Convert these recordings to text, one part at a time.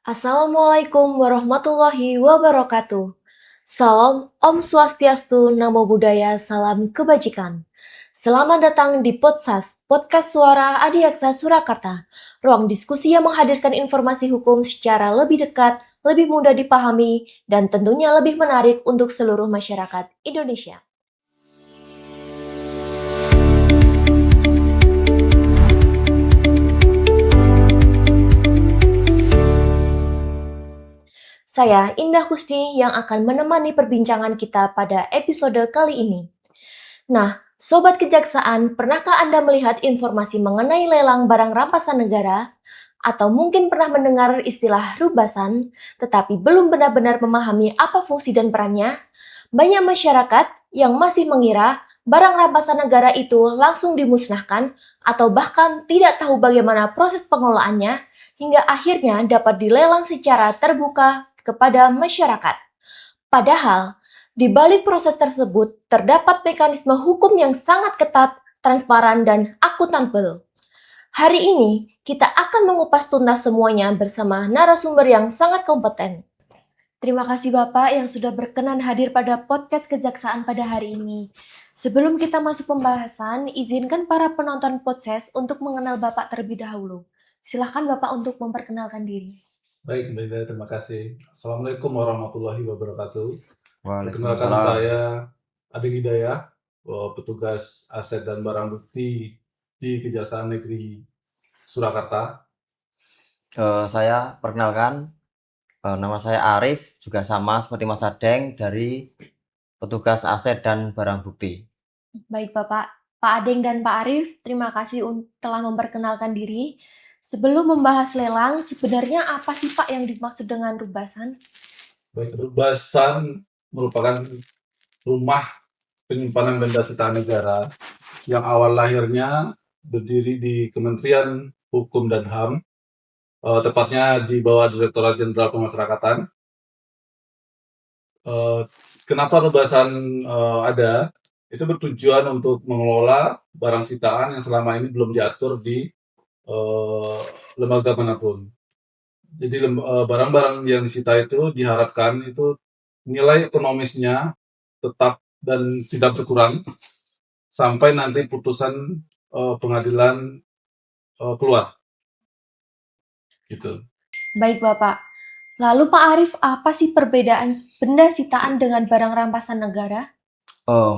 Assalamualaikum warahmatullahi wabarakatuh. Salam Om Swastiastu, Namo Buddhaya, Salam Kebajikan. Selamat datang di Podcast Suara Adiaksa Surakarta, ruang diskusi yang menghadirkan informasi hukum secara lebih dekat, lebih mudah dipahami, dan tentunya lebih menarik untuk seluruh masyarakat Indonesia. Saya Indah Kusni yang akan menemani perbincangan kita pada episode kali ini. Nah, Sobat Kejaksaan, pernahkah Anda melihat informasi mengenai lelang barang rampasan negara? Atau mungkin pernah mendengar istilah rubasan, tetapi belum benar-benar memahami apa fungsi dan perannya? Banyak masyarakat yang masih mengira barang rampasan negara itu langsung dimusnahkan atau bahkan tidak tahu bagaimana proses pengelolaannya hingga akhirnya dapat dilelang secara terbuka kepada masyarakat. Padahal, di balik proses tersebut terdapat mekanisme hukum yang sangat ketat, transparan, dan akuntabel. Hari ini, kita akan mengupas tuntas semuanya bersama narasumber yang sangat kompeten. Terima kasih Bapak yang sudah berkenan hadir pada podcast Kejaksaan pada hari ini. Sebelum kita masuk pembahasan, izinkan para penonton podcast untuk mengenal Bapak terlebih dahulu. Silahkan Bapak untuk memperkenalkan diri. Baik, Mbak Ida, terima kasih. Assalamualaikum warahmatullahi wabarakatuh. Perkenalkan Waalaikumsalam. saya Adi Hidayah, petugas aset dan barang bukti di Kejaksaan Negeri Surakarta. Saya perkenalkan, nama saya Arif, juga sama seperti Mas Adeng dari petugas aset dan barang bukti. Baik Bapak, Pak Adeng dan Pak Arif, terima kasih telah memperkenalkan diri. Sebelum membahas lelang, sebenarnya apa sih Pak yang dimaksud dengan rubasan? Baik, rubasan merupakan rumah penyimpanan benda sitaan negara yang awal lahirnya berdiri di Kementerian Hukum dan HAM, tepatnya di bawah Direktorat Jenderal Pemasyarakatan. Kenapa rubasan ada? Itu bertujuan untuk mengelola barang sitaan yang selama ini belum diatur di lembaga manapun. Jadi barang-barang yang disita itu diharapkan itu nilai ekonomisnya tetap dan tidak berkurang sampai nanti putusan pengadilan keluar. Gitu. Baik Bapak, lalu Pak Arif, apa sih perbedaan benda sitaan dengan barang rampasan negara?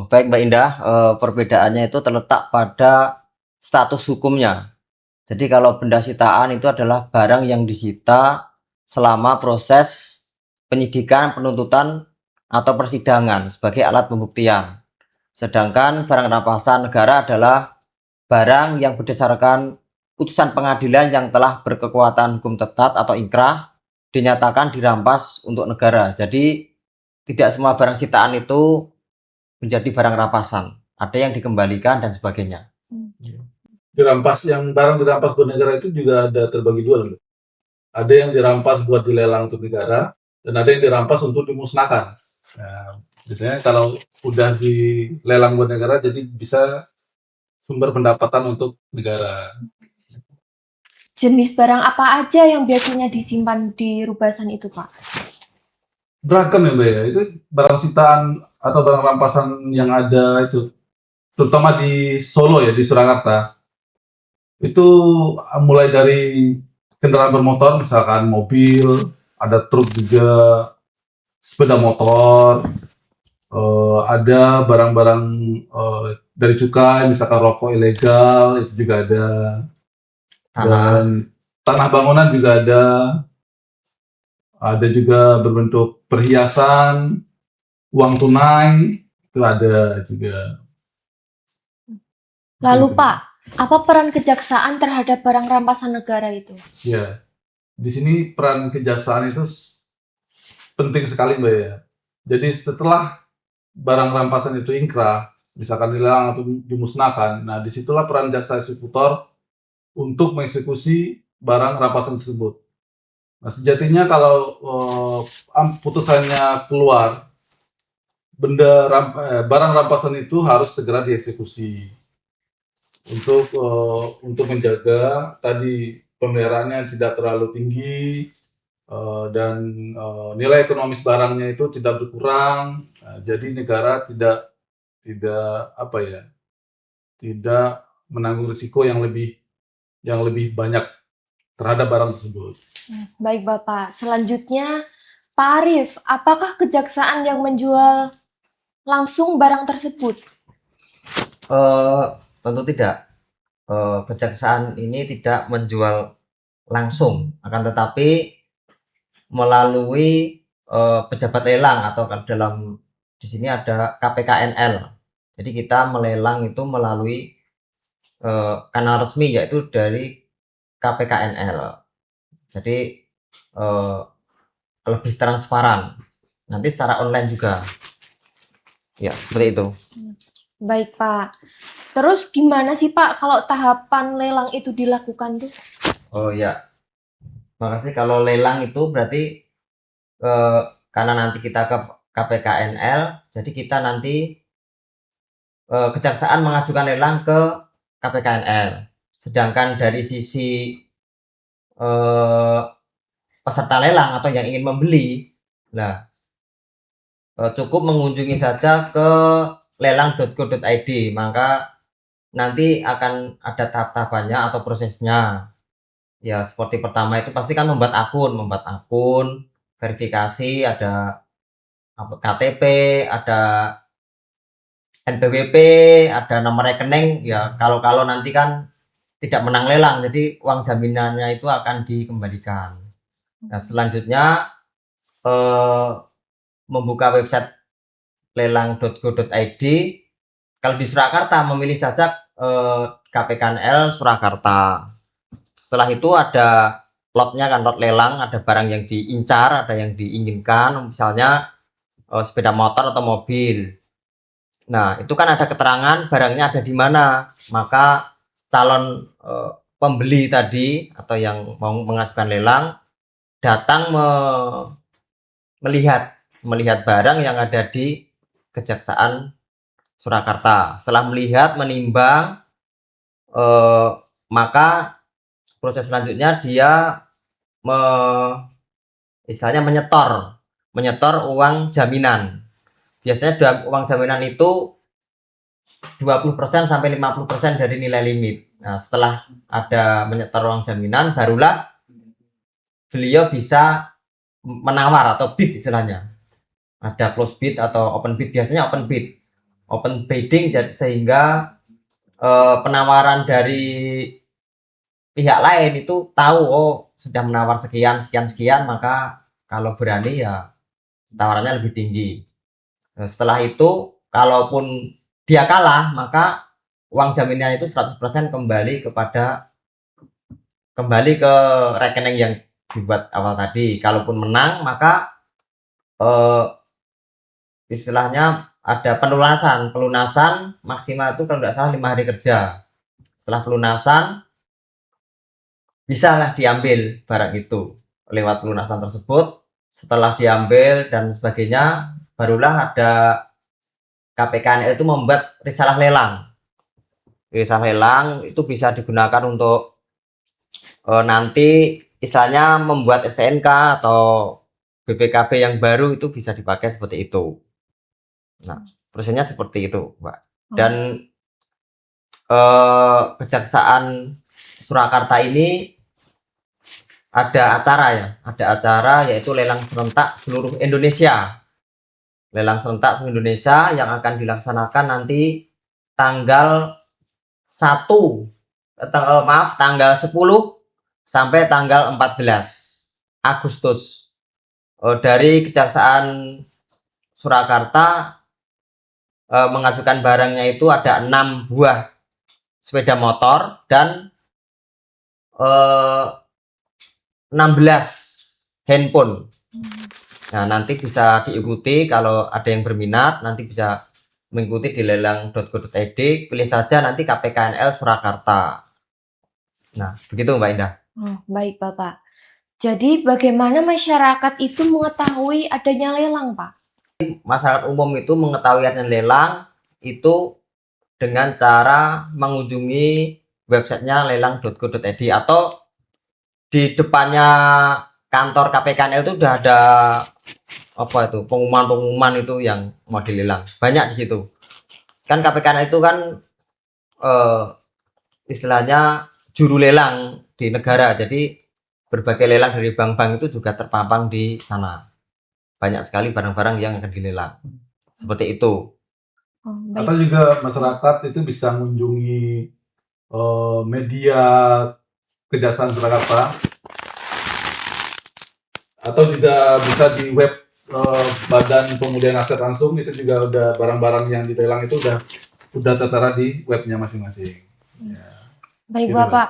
Baik Mbak Indah, perbedaannya itu terletak pada status hukumnya. Jadi kalau benda sitaan itu adalah barang yang disita selama proses penyidikan, penuntutan, atau persidangan sebagai alat pembuktian. Sedangkan barang rampasan negara adalah barang yang berdasarkan putusan pengadilan yang telah berkekuatan hukum tetap atau inkrah dinyatakan dirampas untuk negara. Jadi tidak semua barang sitaan itu menjadi barang rampasan. Ada yang dikembalikan dan sebagainya. Barang dirampas buat negara itu juga ada terbagi dua loh. Ada yang dirampas buat dilelang untuk negara dan ada yang dirampas untuk dimusnahkan. Nah, biasanya kalau udah dilelang buat negara jadi bisa sumber pendapatan untuk negara. Jenis barang apa aja yang biasanya disimpan di rubasan itu Pak? Beragam ya Mbak ya, itu barang sitaan atau barang rampasan yang ada itu, terutama di Solo ya, di Surakarta, itu mulai dari kendaraan bermotor, misalkan mobil, ada truk juga, sepeda motor, ada barang-barang dari cukai, misalkan rokok ilegal, itu juga ada, dan tanah bangunan juga ada juga berbentuk perhiasan, uang tunai, itu ada juga. Lalu Pak, apa peran kejaksaan terhadap barang rampasan negara itu? Ya, di sini peran kejaksaan itu penting sekali Mbak ya. Jadi setelah barang rampasan itu ingkrah, misalkan dilelang atau dimusnahkan, nah disitulah peran jaksa eksekutor untuk mengeksekusi barang rampasan tersebut. Nah sejatinya kalau putusannya keluar, barang rampasan itu harus segera dieksekusi untuk menjaga tadi pemeliharaannya tidak terlalu tinggi, dan nilai ekonomis barangnya itu tidak berkurang. Jadi negara tidak apa ya, tidak menanggung risiko yang lebih banyak terhadap barang tersebut. Baik Bapak, selanjutnya Pak Arif, apakah kejaksaan yang menjual langsung barang tersebut? Tentu tidak. Kejaksaan ini tidak menjual langsung, akan tetapi melalui pejabat lelang atau dalam di sini ada KPKNL. Jadi kita melelang itu melalui kanal resmi yaitu dari KPKNL. Jadi lebih transparan. Nanti secara online juga. Ya, seperti itu. Baik Pak. Terus gimana sih Pak kalau tahapan lelang itu dilakukan tuh? Oh ya, makasih. Kalau lelang itu berarti karena nanti kita ke KPKNL, jadi kita nanti kejaksaan mengajukan lelang ke KPKNL. Sedangkan dari sisi peserta lelang atau yang ingin membeli, nah cukup mengunjungi saja ke lelang.go.id, maka nanti akan ada tahap-tahapannya atau prosesnya. Ya seperti pertama itu pasti kan membuat akun, verifikasi, ada KTP, ada NPWP, ada nomor rekening. Ya kalau nanti kan tidak menang lelang, jadi uang jaminannya itu akan dikembalikan. Nah selanjutnya membuka website lelang.go.id. Kalau di Surakarta memilih saja KPKNL Surakarta. Setelah itu ada lotnya kan, lot lelang, ada barang yang diincar, ada yang diinginkan, misalnya sepeda motor atau mobil. Nah itu kan ada keterangan barangnya ada di mana, maka calon pembeli tadi atau yang mau mengajukan lelang datang melihat barang yang ada di Kejaksaan Surakarta. Setelah melihat, menimbang, maka proses selanjutnya dia istilahnya menyetor uang jaminan. Biasanya uang jaminan itu 20% sampai 50% dari nilai limit. Nah, setelah ada menyetor uang jaminan, barulah beliau bisa menawar atau bid istilahnya. Ada close bid atau open bid, biasanya open bidding, sehingga penawaran dari pihak lain itu tahu, oh sudah menawar sekian, maka kalau berani ya tawarannya lebih tinggi. Nah, setelah itu kalaupun dia kalah, maka uang jaminannya itu 100% kembali ke rekening yang dibuat awal tadi. Kalaupun menang, maka istilahnya ada pelunasan maksimal itu kalau tidak salah 5 hari kerja. Setelah pelunasan bisalah diambil barang itu lewat pelunasan tersebut. Setelah diambil dan sebagainya, barulah ada KPKNL itu membuat risalah lelang. Risalah lelang itu bisa digunakan untuk nanti istilahnya membuat STNK atau BPKB yang baru, itu bisa dipakai seperti itu. Nah, prosesnya seperti itu, Mbak. Dan Kejaksaan Surakarta ini ada acara yaitu lelang serentak seluruh Indonesia. Lelang serentak seluruh Indonesia yang akan dilaksanakan nanti tanggal 10 sampai tanggal 14 Agustus. Dari Kejaksaan Surakarta mengajukan barangnya itu ada 6 buah sepeda motor dan 16 handphone. Nah, nanti bisa diikuti kalau ada yang berminat, nanti bisa mengikuti di lelang.go.id, pilih saja nanti KPKNL Surakarta. Nah, begitu Mbak Indah. Baik Bapak. Jadi bagaimana masyarakat itu mengetahui adanya lelang, Pak? Masyarakat umum itu mengetahui adanya lelang itu dengan cara mengunjungi websitenya lelang.go.id, atau di depannya kantor KPKNL itu udah ada apa itu pengumuman itu yang mau dilelang banyak di situ kan. KPKNL itu kan eh, istilahnya juru lelang di negara, jadi berbagai lelang dari bank-bank itu juga terpampang di sana, banyak sekali barang-barang yang akan dilelang seperti itu. Oh, Atau baik. juga masyarakat itu bisa mengunjungi media Kejaksaan Surakarta, atau juga bisa di web Badan Pemulihan Aset langsung, itu juga udah barang-barang yang dilelang itu udah tertera di webnya masing-masing. Ya, Baik gitu, Bapak.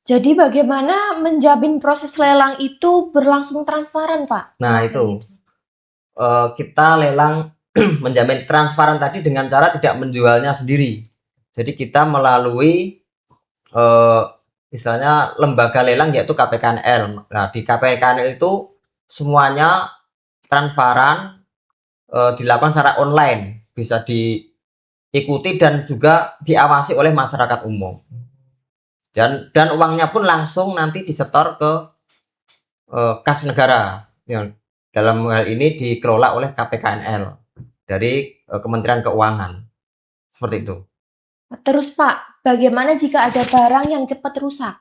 Jadi bagaimana menjamin proses lelang itu berlangsung transparan, Pak? Nah, Kalau itu. kayak gitu. Kita lelang menjamin transparan tadi dengan cara tidak menjualnya sendiri. Jadi kita melalui istilahnya lembaga lelang yaitu KPKNL. Nah, di KPKNL itu semuanya transparan, dilakukan secara online, bisa diikuti dan juga diawasi oleh masyarakat umum. Dan uangnya pun langsung nanti disetor ke kas negara. Yang dalam hal ini dikelola oleh KPKNL dari Kementerian Keuangan. Seperti itu. Terus Pak, bagaimana jika ada barang yang cepat rusak?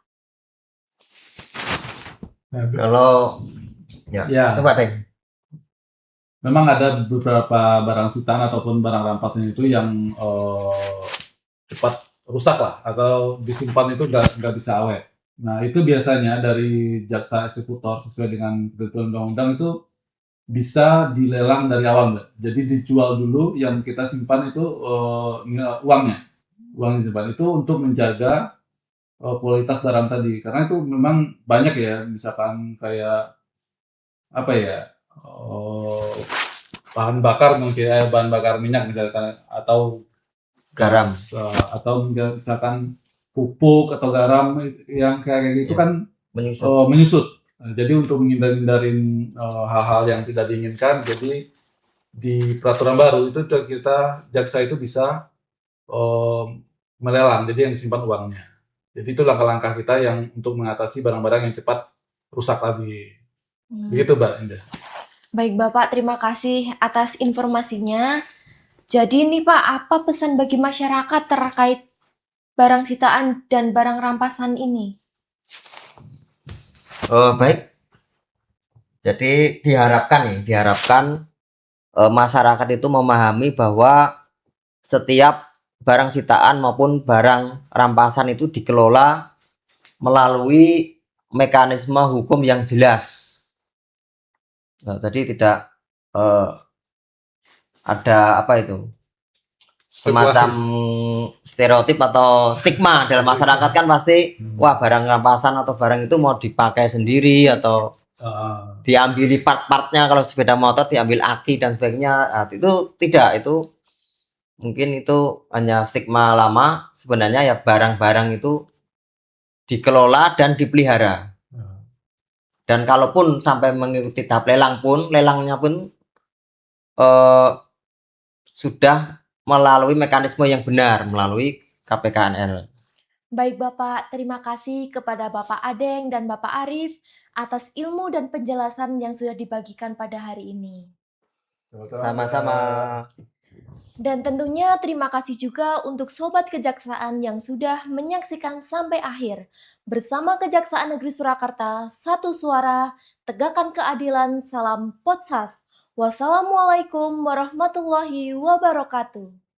Nah, Kalau ya, coba deh. memang ada beberapa barang sitaan ataupun barang rampasan itu yang cepat rusak lah, atau disimpan itu nggak bisa awet. Nah, itu biasanya dari jaksa eksekutor sesuai dengan ketentuan undang-undang itu bisa dilelang dari awal, Mbak. Jadi dijual dulu, yang kita simpan itu uangnya. Uang disimpan itu untuk menjaga kualitas barang tadi. Karena itu memang banyak ya, misalkan kayak apa ya? Bahan bakar mungkin, bahan bakar minyak misalkan, atau Garam. atau misalkan pupuk atau garam yang kayak gitu Ya, kan menyusun. menyusut. Nah, jadi untuk menghindarin hal-hal yang tidak diinginkan, jadi di peraturan baru itu kita jaksa itu bisa melelang, jadi yang disimpan uangnya. Jadi itu langkah-langkah kita yang untuk mengatasi barang-barang yang cepat rusak lagi. Begitu, Mbak Indah. Baik Bapak, terima kasih atas informasinya. Jadi ini Pak, apa pesan bagi masyarakat terkait barang sitaan dan barang rampasan ini? Baik. Jadi diharapkan masyarakat itu memahami bahwa setiap barang sitaan maupun barang rampasan itu dikelola melalui mekanisme hukum yang jelas. Nah, tadi tidak ada apa itu semacam stereotip atau stigma dalam masyarakat kan pasti wah barang rampasan atau barang itu mau dipakai sendiri atau diambil part-partnya, kalau sepeda motor diambil aki dan sebagainya. Nah, itu tidak, itu mungkin itu hanya stigma lama. Sebenarnya ya barang-barang itu dikelola dan dipelihara. Dan kalaupun sampai mengikuti tahap lelang pun, lelangnya pun sudah melalui mekanisme yang benar, melalui KPKNL. Baik Bapak, terima kasih kepada Bapak Adeng dan Bapak Arif atas ilmu dan penjelasan yang sudah dibagikan pada hari ini. Sama-sama. Dan tentunya terima kasih juga untuk Sobat Kejaksaan yang sudah menyaksikan sampai akhir. Bersama Kejaksaan Negeri Surakarta, satu suara, tegakkan keadilan, salam Potsas. Wassalamualaikum warahmatullahi wabarakatuh.